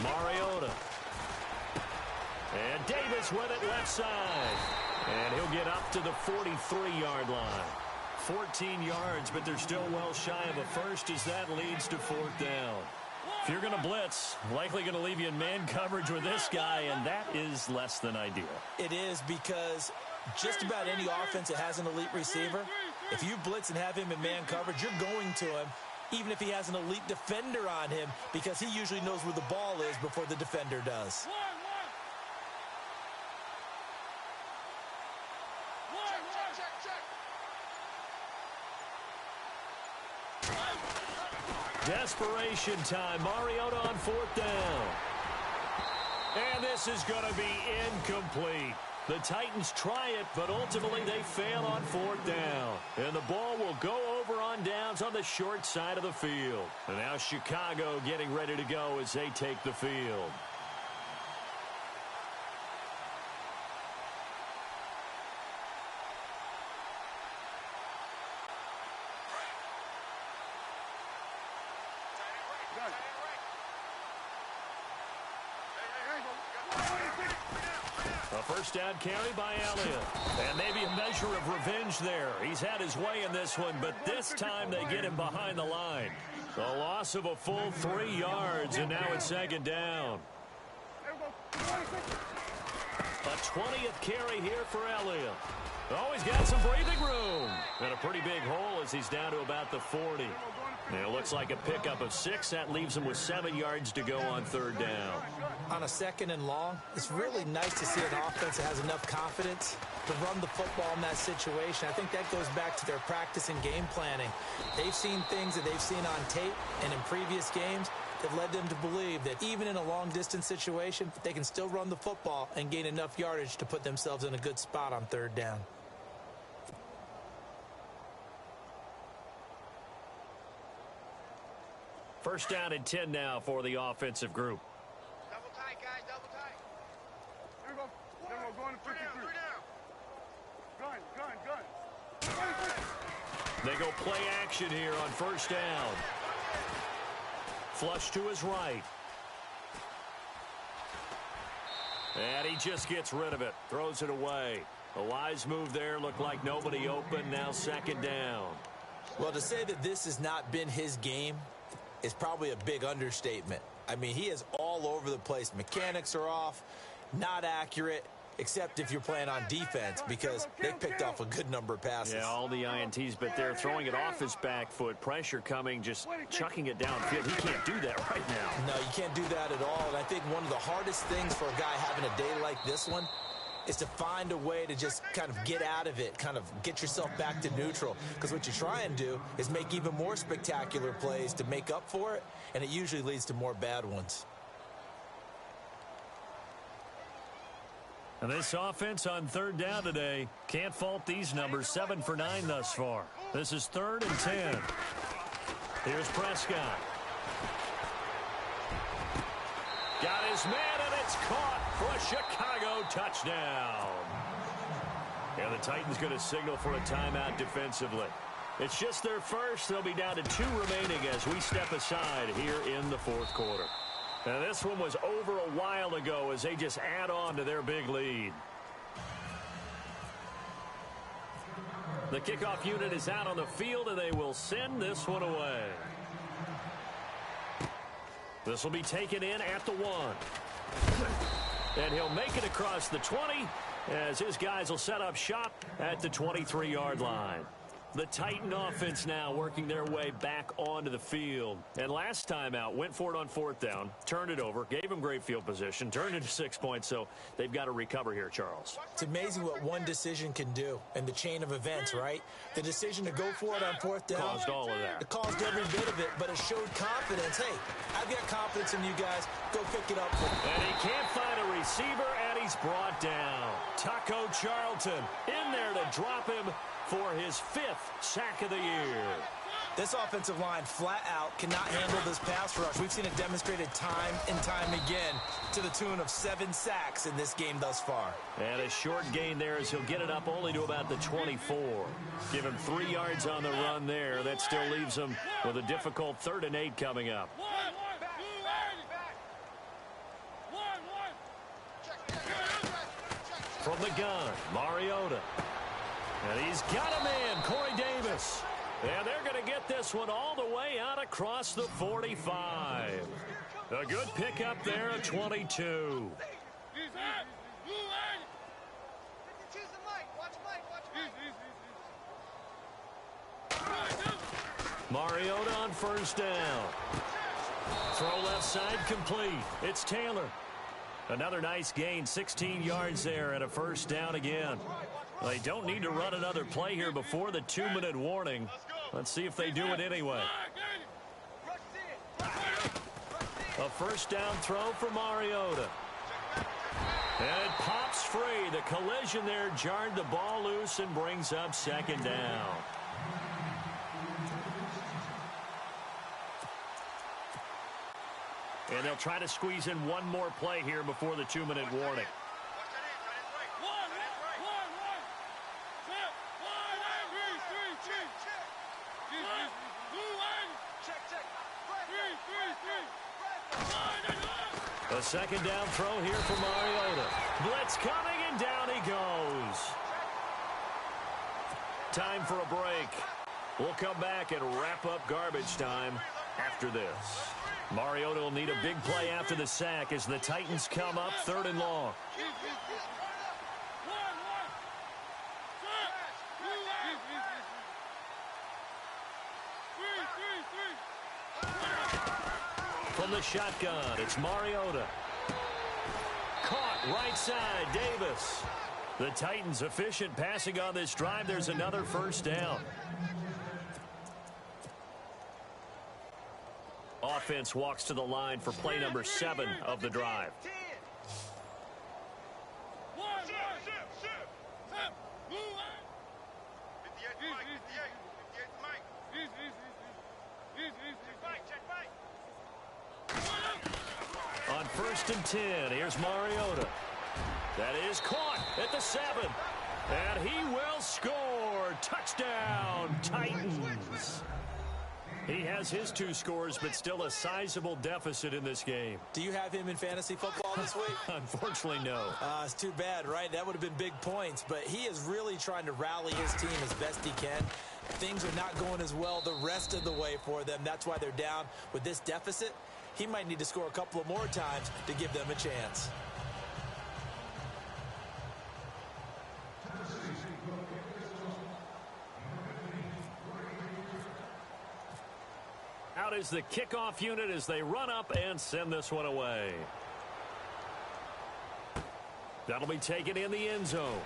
Speaker 1: Mariota. And Davis with it left side. And he'll get up to the 43-yard line. 14 yards, but they're still well shy of a first as that leads to 4th down. If you're going to blitz, likely going to leave you in man coverage with this guy, and that is less than ideal.
Speaker 2: It is, because just about any offense that has an elite receiver, if you blitz and have him in man coverage, you're going to him, even if he has an elite defender on him, because he usually knows where the ball is before the defender does.
Speaker 1: Desperation time. Mariota on 4th down. And this is going to be incomplete. The Titans try it, but ultimately they fail on 4th down. And the ball will go over on downs on the short side of the field. And now Chicago getting ready to go as they take the field. A first down carry by Elliott. And maybe a measure of revenge there. He's had his way in this one, but this time they get him behind the line. A loss of a full 3 yards, and now it's second down. A 20th carry here for Elliott. Oh, he's got some breathing room. And a pretty big hole as he's down to about the 40. And it looks like a pickup of 6. That leaves him with 7 yards to go on third down.
Speaker 2: On a second and long, it's really nice to see an offense that has enough confidence to run the football in that situation. I think that goes back to their practice and game planning. They've seen things that they've seen on tape and in previous games that led them to believe that even in a long-distance situation, they can still run the football and gain enough yardage to put themselves in a good spot on third down.
Speaker 1: First down and 10 now for the offensive group.
Speaker 4: Double tight, guys, double tight. Here we go. Here we go, going to 53. Gun.
Speaker 1: They go play action here on first down. Flush to his right. And he just gets rid of it. Throws it away. A wise move there. Looked like nobody open. Now second down.
Speaker 2: Well, to say that this has not been his game is probably a big understatement. I mean, he is all over the place. Mechanics are off, not accurate, except if you're playing on defense, because they picked off a good number of passes.
Speaker 1: Yeah, all the INTs, but they're throwing it off his back foot. Pressure coming, just chucking it downfield. He can't do that right now.
Speaker 2: No, you can't do that at all. And I think one of the hardest things for a guy having a day like this one is to find a way to just kind of get out of it, kind of get yourself back to neutral. Because what you try and do is make even more spectacular plays to make up for it, and it usually leads to more bad ones.
Speaker 1: And this offense on third down today, can't fault these numbers. 7 for 9 thus far. This is 3rd and 10. Here's Prescott. Got his man, and it's caught for a Chicago touchdown. And the Titans going to signal for a timeout defensively. It's just their first. They'll be down to 2 remaining as we step aside here in the 4th quarter. Now, this one was over a while ago as they just add on to their big lead. The kickoff unit is out on the field, and they will send this one away. This will be taken in at the 1. And he'll make it across the 20 as his guys will set up shop at the 23-yard line. The Titan offense now working their way back onto the field. And last time out, went for it on 4th down, turned it over, gave them great field position, turned it to 6 points, so they've got to recover here, Charles.
Speaker 2: It's amazing what one decision can do in the chain of events, right? The decision to go for it on 4th down
Speaker 1: caused all of that.
Speaker 2: It caused every bit of it, but it showed confidence. Hey, I've got confidence in you guys. Go pick it up for me.
Speaker 1: And he can't find a receiver, and he's brought down. Taco Charlton in there to drop him for his 5th sack of the year.
Speaker 2: This offensive line flat out cannot handle this pass rush. We've seen it demonstrated time and time again to the tune of 7 sacks in this game thus far.
Speaker 1: And a short gain there as he'll get it up only to about the 24. Give him 3 yards on the run there. That still leaves him with a difficult 3rd and 8 coming up. From the gun, Mariota. And he's got a man, Corey Davis. And they're going to get this one all the way out across the 45. A good pickup there at 22. Mariota on first down. Throw left side complete. It's Taylor. Another nice gain, 16 yards there and a first down again. They don't need to run another play here before the 2-minute warning. Let's see if they do it anyway. A first down throw for Mariota. And it pops free. The collision there jarred the ball loose and brings up second down. And they'll try to squeeze in one more play here before the 2-minute warning. A second down throw here for Mariota. Blitz coming, and And down he goes. Time for a break. We'll come back and wrap up garbage time after this. Mariota will need a big play after the sack as the Titans come up 3rd and long. From the shotgun, it's Mariota. Caught right side, Davis. The Titans efficient passing on this drive. There's another 1st down. Offense walks to the line for play number 7 of the drive. On 1st and 10, here's Mariota. That is caught at the 7. And he will score. Touchdown, Titans. He has his 2 scores, but still a sizable deficit in this game.
Speaker 2: Do you have him in fantasy football this week?
Speaker 1: Unfortunately, no.
Speaker 2: It's too bad, right? That would have been big points, but he is really trying to rally his team as best he can. Things are not going as well the rest of the way for them. That's why they're down with this deficit. He might need to score a couple of more times to give them a chance.
Speaker 1: Out is the kickoff unit as they run up and send this one away. That'll be taken in the end zone.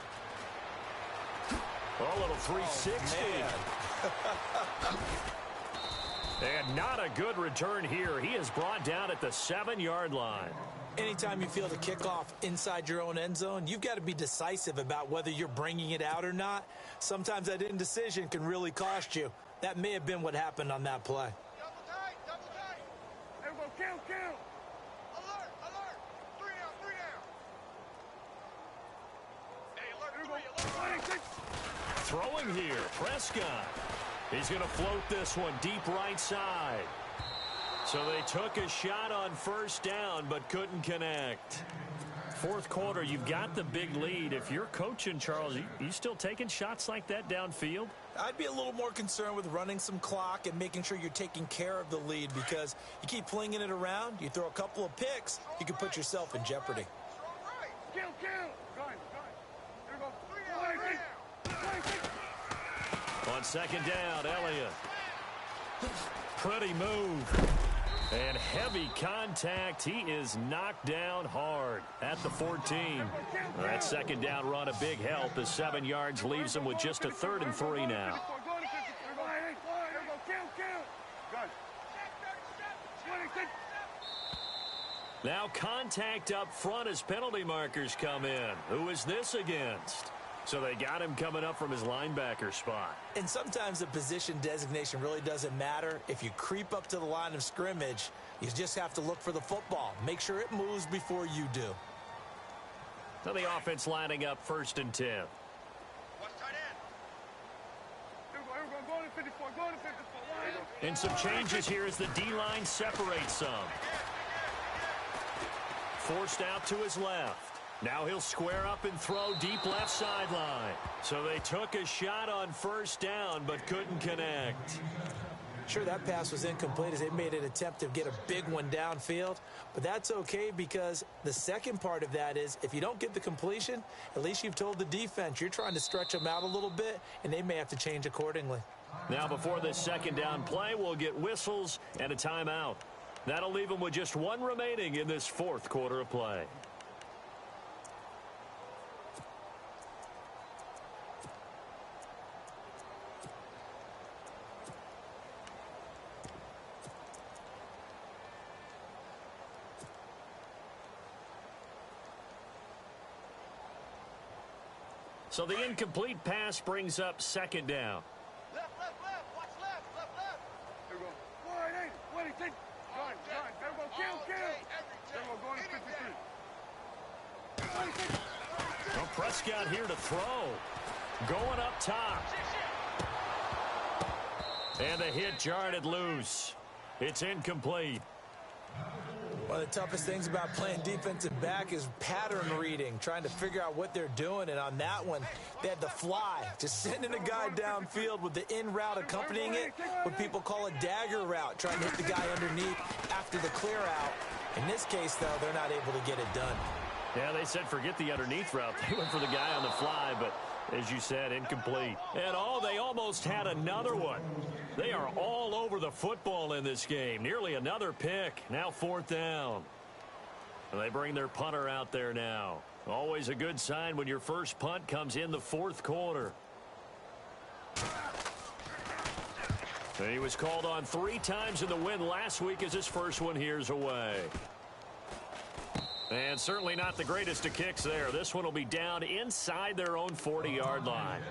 Speaker 1: A little 360. And not a good return here. He is brought down at the 7-yard line.
Speaker 2: Anytime you feel the kickoff inside your own end zone, you've got to be decisive about whether you're bringing it out or not. Sometimes that indecision can really cost you. That may have been what happened on that play.
Speaker 4: Double tight. There we go. Kill. Alert. 3 down. Hey, alert.
Speaker 1: Throwing here, Prescott. He's going to float this one deep right side. So they took a shot on 1st down, but couldn't connect. 4th quarter, you've got the big lead. If you're coaching, Charles, you still taking shots like that downfield?
Speaker 2: I'd be a little more concerned with running some clock and making sure you're taking care of the lead, because you keep flinging it around, you throw a couple of picks, you can put yourself in jeopardy.
Speaker 4: Kill. Gun. There we go.
Speaker 1: On 2nd down, Elliott. Pretty move. And heavy contact. He is knocked down hard at the 14. That 2nd down run a big help as 7 yards leaves him with just a 3rd and 3 now. Now contact up front as penalty markers come in. Who is this against? So they got him coming up from his linebacker spot.
Speaker 2: And sometimes the position designation really doesn't matter. If you creep up to the line of scrimmage, you just have to look for the football. Make sure it moves before you do.
Speaker 1: So the offense lining up 1st and 10. And some changes here as the D-line separates some. Forced out to his left. Now he'll square up and throw deep left sideline. So they took a shot on 1st down, but couldn't connect.
Speaker 2: Sure, that pass was incomplete as they made an attempt to get a big one downfield. But that's okay, because the second part of that is if you don't get the completion, at least you've told the defense you're trying to stretch them out a little bit, and they may have to change accordingly.
Speaker 1: Now before this 2nd down play, we'll get whistles and a timeout. That'll leave them with just 1 remaining in this 4th quarter of play. So the incomplete pass brings up 2nd down.
Speaker 4: Left. Watch left. There we go. Wide 80. Gun. There we go. Kill. There we go. Going to 53.
Speaker 1: Well, Prescott here to throw. Going up top. And the hit jarred it loose. It's incomplete.
Speaker 2: One of the toughest things about playing defensive back is pattern reading, trying to figure out what they're doing. And on that one, they had the fly, just sending a guy downfield with the in route accompanying it, what people call a dagger route, trying to hit the guy underneath after the clear out. In this case, though, they're not able to get it done.
Speaker 1: Yeah, they said forget the underneath route. They went for the guy on the fly, but as you said, incomplete. And they almost had another one. They are all over the football in this game. Nearly another pick. Now 4th down. And they bring their punter out there now. Always a good sign when your first punt comes in the 4th quarter. And he was called on 3 times in the win last week as his first one here's away. And certainly not the greatest of kicks there. This one will be down inside their own 40-yard line.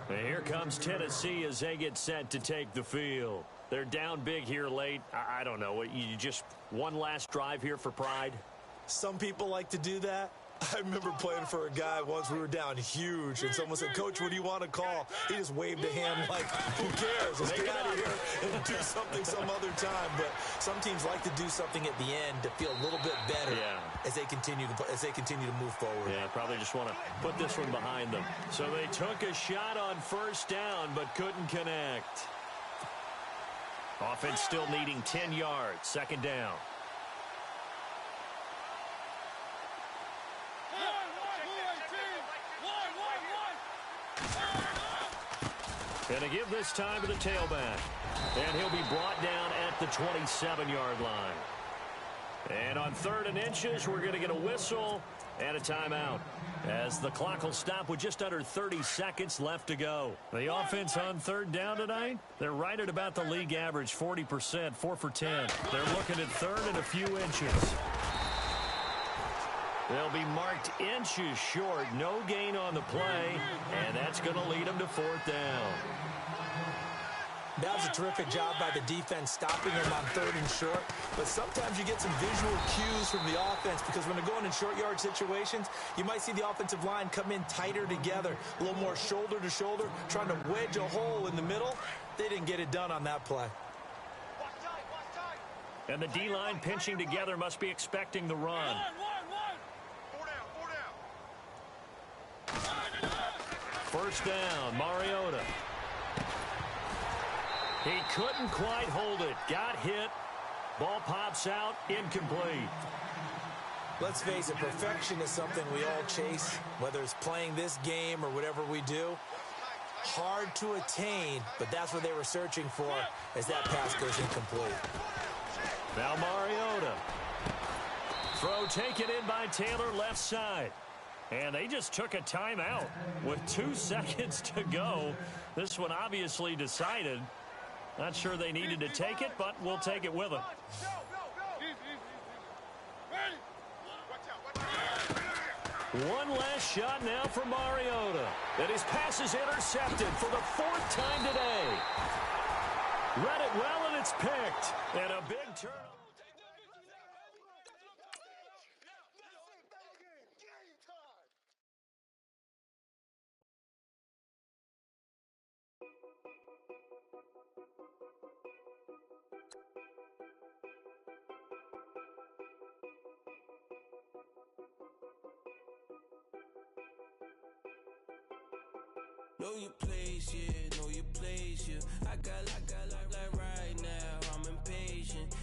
Speaker 1: And here comes Tennessee as they get set to take the field. They're down big here late. I don't know. You just one last drive here for pride?
Speaker 3: Some people like to do that. I remember playing for a guy once. We were down huge, and someone said, "Coach, what do you want to call?" He just waved a hand like, "Who cares? Let's get out of here and do something some other time." But some teams like to do something at the end to feel a little bit better as they continue to move forward.
Speaker 1: Yeah, probably just want to put this one behind them. So they took a shot on 1st down, but couldn't connect. Offense still needing 10 yards. 2nd down. And to give this time to the tailback. And he'll be brought down at the 27-yard line. And on 3rd and inches, we're going to get a whistle and a timeout, as the clock will stop with just under 30 seconds left to go. The offense on 3rd down tonight, they're right at about the league average, 40%, 4 for 10. They're looking at 3rd and a few inches. They'll be marked inches short. No gain on the play, and that's going to lead them to 4th down.
Speaker 2: That was a terrific job by the defense stopping them on 3rd and short. But sometimes you get some visual cues from the offense, because when they're going in short yard situations, you might see the offensive line come in tighter together, a little more shoulder to shoulder, trying to wedge a hole in the middle. They didn't get it done on that play.
Speaker 1: And the D-line pinching together must be expecting the run. 1st down, Mariota. He couldn't quite hold it. Got hit. Ball pops out. Incomplete.
Speaker 2: Let's face it, perfection is something we all chase, whether it's playing this game or whatever we do. Hard to attain, but that's what they were searching for as that pass goes incomplete.
Speaker 1: Now Mariota. Throw taken in by Taylor, left side. And they just took a timeout with 2 seconds to go. This one obviously decided. Not sure they needed to take it, but we'll take it with them. One last shot now for Mariota. And his pass is intercepted for the 4th time today. Read it well, and it's picked. And a big turnover.
Speaker 6: Know your place, yeah, know your place, yeah. I got like right now, I'm impatient.